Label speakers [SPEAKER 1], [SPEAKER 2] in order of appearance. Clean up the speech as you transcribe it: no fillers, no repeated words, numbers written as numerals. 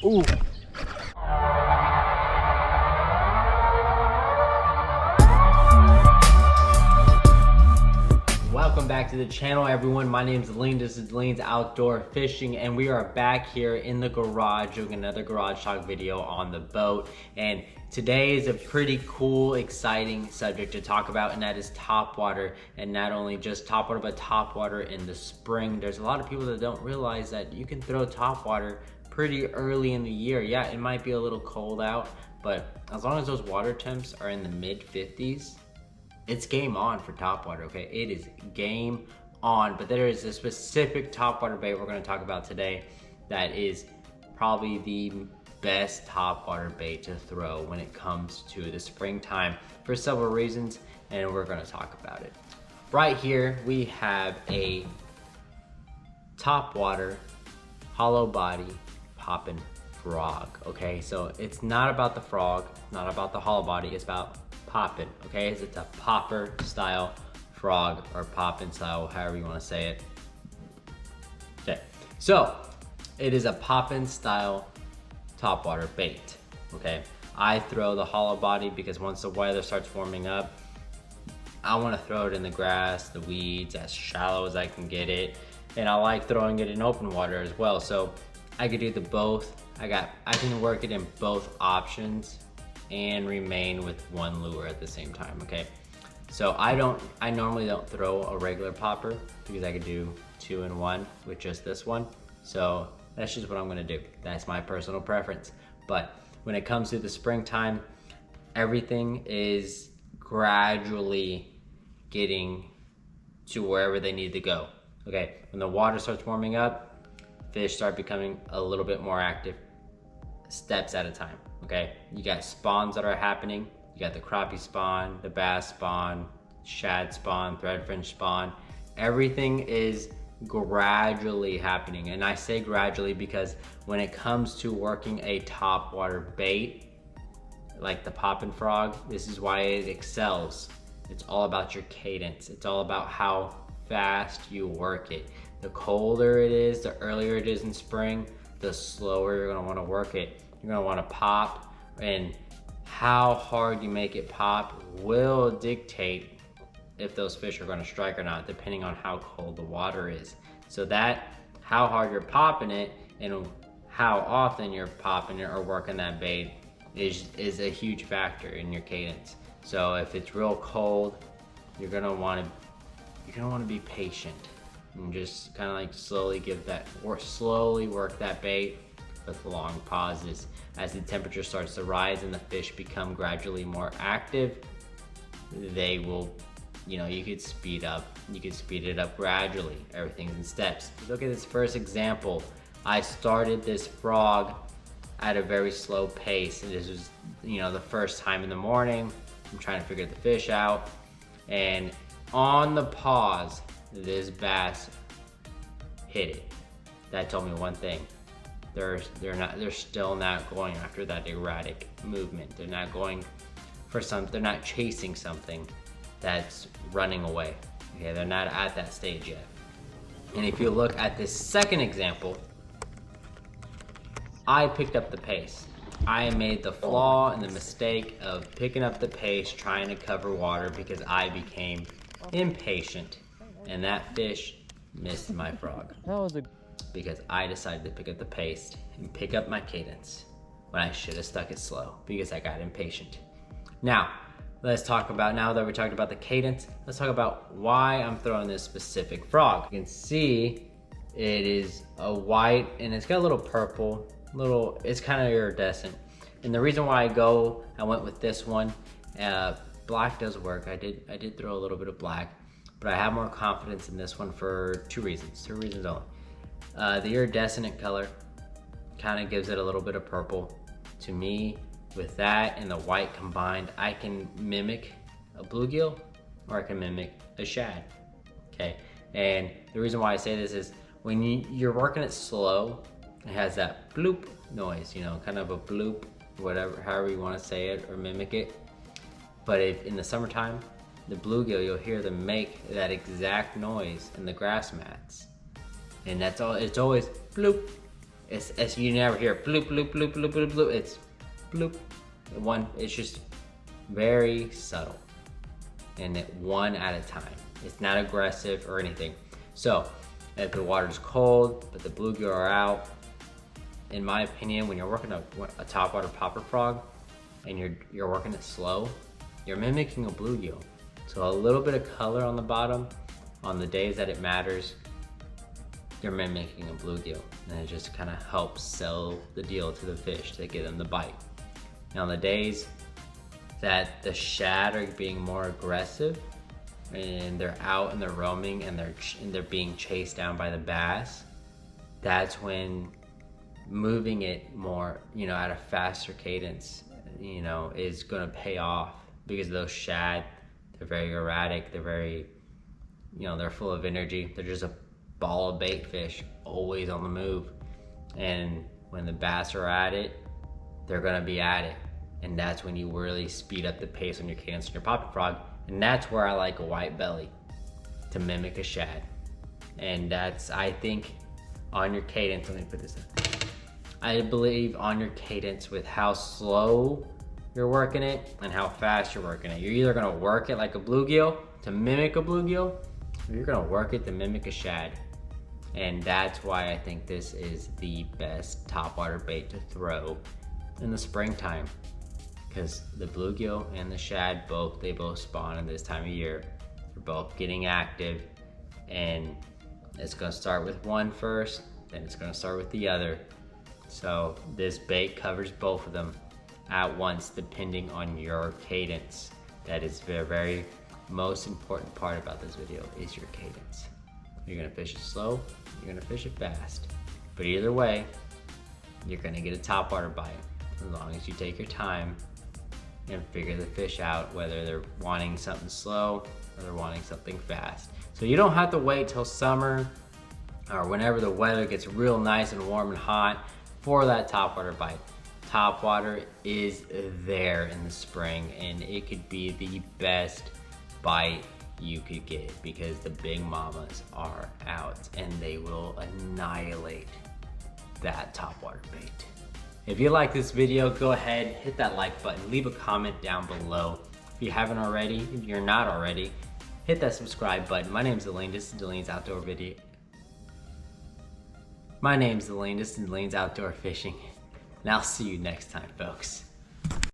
[SPEAKER 1] Ooh. Welcome back to the channel, everyone. My name is Lean. This is Lean's Outdoor Fishing, and we are back here in the garage doing another garage talk video on the boat. And today is a pretty cool, exciting subject to talk about, and that is topwater. And not only just topwater, but topwater in the spring. There's a lot of people that don't realize that you can throw topwater pretty early in the year. Yeah, it might be a little cold out, but as long as those water temps are in the mid 50s, it's game on for topwater, okay? It is game on, but there is a specific topwater bait we're gonna talk about today that is probably the best topwater bait to throw when it comes to the springtime for several reasons, and we're gonna talk about it. Right here, we have a topwater hollow body popping frog, okay? So it's not about the frog, not about the hollow body, it's about poppin', okay? It's a popper style frog, or poppin' style, however you want to say it. Okay, so it is a poppin' style topwater bait, okay? I throw the hollow body because once the weather starts warming up, I want to throw it in the grass, the weeds, as shallow as I can get it, and I like throwing it in open water as well. So I could do the both. I can work it in both options and remain with one lure at the same time, okay? So I normally don't throw a regular popper because I could do 2 in 1 with just this one. So that's just what I'm gonna do. That's my personal preference. But when it comes to the springtime, everything is gradually getting to wherever they need to go, okay? When the water starts warming up, fish start becoming a little bit more active, steps at a time, okay? You got spawns that are happening. You got the crappie spawn, the bass spawn, shad spawn, threadfin spawn. Everything is gradually happening. And I say gradually because when it comes to working a topwater bait, like the poppin' frog, this is why it excels. It's all about your cadence. It's all about how fast you work it. The colder it is, the earlier it is in spring, the slower you're gonna wanna work it. You're gonna wanna pop, and how hard you make it pop will dictate if those fish are gonna strike or not, depending on how cold the water is. So that, how hard you're popping it and how often you're popping it or working that bait is a huge factor in your cadence. So if it's real cold, you're gonna wanna be patient and just kind of like slowly slowly work that bait with long pauses. As the temperature starts to rise and the fish become gradually more active, they will, you could speed it up gradually. Everything's in steps. Look at this first example. I started this frog at a very slow pace, and this was, the first time in the morning. I'm trying to figure the fish out, and on the pause, this bass hit it. That told me one thing. They're still not going after that erratic movement. They're not going for they're not chasing something that's running away. Okay, they're not at that stage yet. And if you look at this second example, I picked up the pace. I made the flaw and the mistake of picking up the pace, trying to cover water because I became impatient, and that fish missed my frog. Because I decided to pick up the pace and pick up my cadence when I should have stuck it slow because I got impatient. Now, let's talk about, now that we talked about the cadence, let's talk about why I'm throwing this specific frog. You can see it is a white and it's got a little purple, it's kind of iridescent. And the reason why I went with this one, black does work. I did throw a little bit of black, but I have more confidence in this one for two reasons only. The iridescent color kind of gives it a little bit of purple. To me, with that and the white combined, I can mimic a bluegill or I can mimic a shad, okay? And the reason why I say this is when you're working it slow, it has that bloop noise, kind of a bloop, whatever, however you want to say it or mimic it. But if in the summertime, the bluegill, you'll hear them make that exact noise in the grass mats. And that's all, it's always bloop, It's you never hear bloop, bloop, bloop, bloop, bloop, bloop. It's bloop. It's just very subtle. And it one at a time. It's not aggressive or anything. So if the water's cold, but the bluegill are out, in my opinion, when you're working a topwater popper frog and you're working it slow, you're mimicking a bluegill. So a little bit of color on the bottom, on the days that it matters, you're mimicking a bluegill. And it just kind of helps sell the deal to the fish to get them to bite. Now on the days that the shad are being more aggressive and they're out and they're roaming and they're being chased down by the bass, that's when moving it more, at a faster cadence, is gonna pay off, because those shad, they're very erratic, they're very, they're full of energy. They're just a ball of bait fish, always on the move. And when the bass are at it, they're gonna be at it. And that's when you really speed up the pace on your cadence on your popping frog. And that's where I like a white belly, to mimic a shad. And that's, I think, on your cadence, let me put this in. I believe on your cadence with how slow you're working it and how fast you're working it. You're either gonna work it like a bluegill to mimic a bluegill, or you're gonna work it to mimic a shad. And that's why I think this is the best topwater bait to throw in the springtime. Because the bluegill and the shad, they both spawn in this time of year. They're both getting active, and it's gonna start with one first, then it's gonna start with the other. So this bait covers both of them at once, depending on your cadence. That is the very most important part about this video, is your cadence. You're gonna fish it slow, you're gonna fish it fast. But either way, you're gonna get a topwater bite, as long as you take your time and figure the fish out, whether they're wanting something slow or they're wanting something fast. So you don't have to wait till summer or whenever the weather gets real nice and warm and hot for that topwater bite. Topwater is there in the spring, and it could be the best bite you could get, because the big mamas are out and they will annihilate that topwater bait. If you like this video, go ahead, hit that like button, leave a comment down below. If you haven't already, if you're not already, hit that subscribe button. My name's Delaney, this is Delaney's Outdoor Video. My name's Delaney, this is Delaney's Outdoor Fishing, and I'll see you next time, folks.